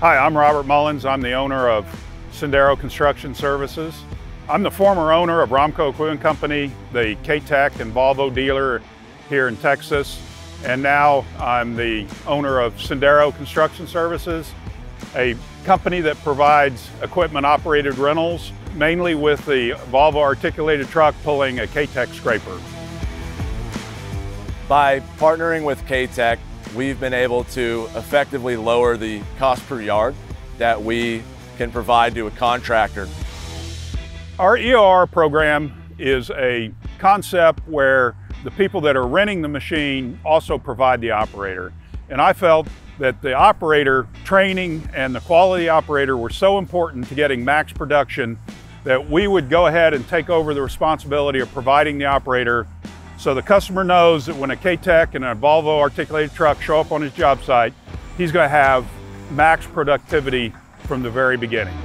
Hi, I'm Robert Mullins. I'm the owner of Sendero Construction Services. I'm the former owner of Romco Equipment Company, the K-Tec and Volvo dealer here in Texas. And now I'm the owner of Sendero Construction Services, a company that provides equipment operated rentals, mainly with the Volvo articulated truck pulling a K-Tec scraper. By partnering with K-Tec, we've been able to effectively lower the cost per yard that we can provide to a contractor. Our EER program is a concept where the people that are renting the machine also provide the operator. And I felt that the operator training and the quality operator were so important to getting max production that we would go ahead and take over the responsibility of providing the operator, so the customer knows that when a K-Tec and a Volvo articulated truck show up on his job site, he's going to have max productivity from the very beginning.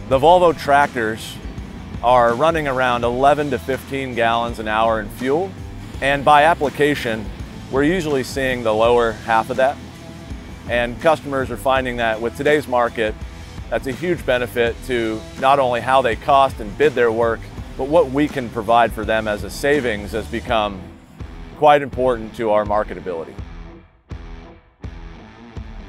The Volvo tractors are running around 11 to 15 gallons an hour in fuel, and by application, we're usually seeing the lower half of that. And customers are finding that with today's market, that's a huge benefit to not only how they cost and bid their work, but what we can provide for them as a savings has become quite important to our marketability.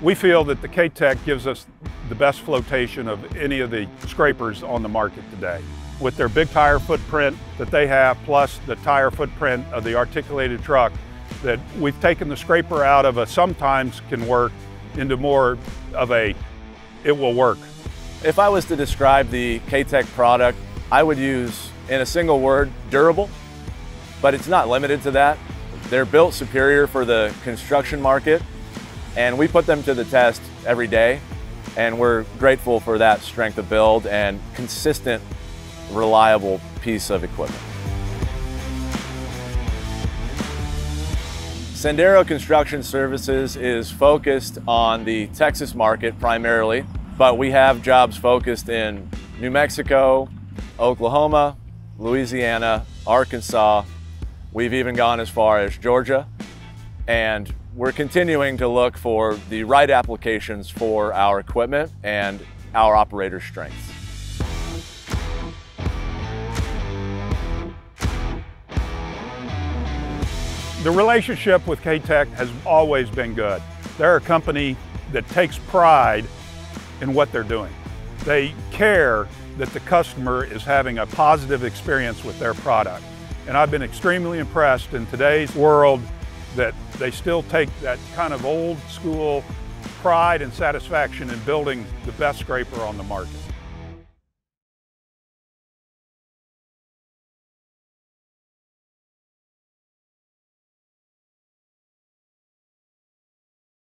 We feel that the K-Tec gives us the best flotation of any of the scrapers on the market today. With their big tire footprint that they have, plus the tire footprint of the articulated truck, that we've taken the scraper out of a sometimes can work into more of a it will work. If I was to describe the K-Tec product, I would use, in a single word, durable, but it's not limited to that. They're built superior for the construction market, and we put them to the test every day, and we're grateful for that strength of build and consistent, reliable piece of equipment. Sendero Construction Services is focused on the Texas market primarily, but we have jobs focused in New Mexico, Oklahoma, Louisiana, Arkansas. We've even gone as far as Georgia, and we're continuing to look for the right applications for our equipment and our operator strengths. The relationship with K-Tec has always been good. They're a company that takes pride in what they're doing. They care that the customer is having a positive experience with their product. And I've been extremely impressed in today's world that they still take that kind of old school pride and satisfaction in building the best scraper on the market.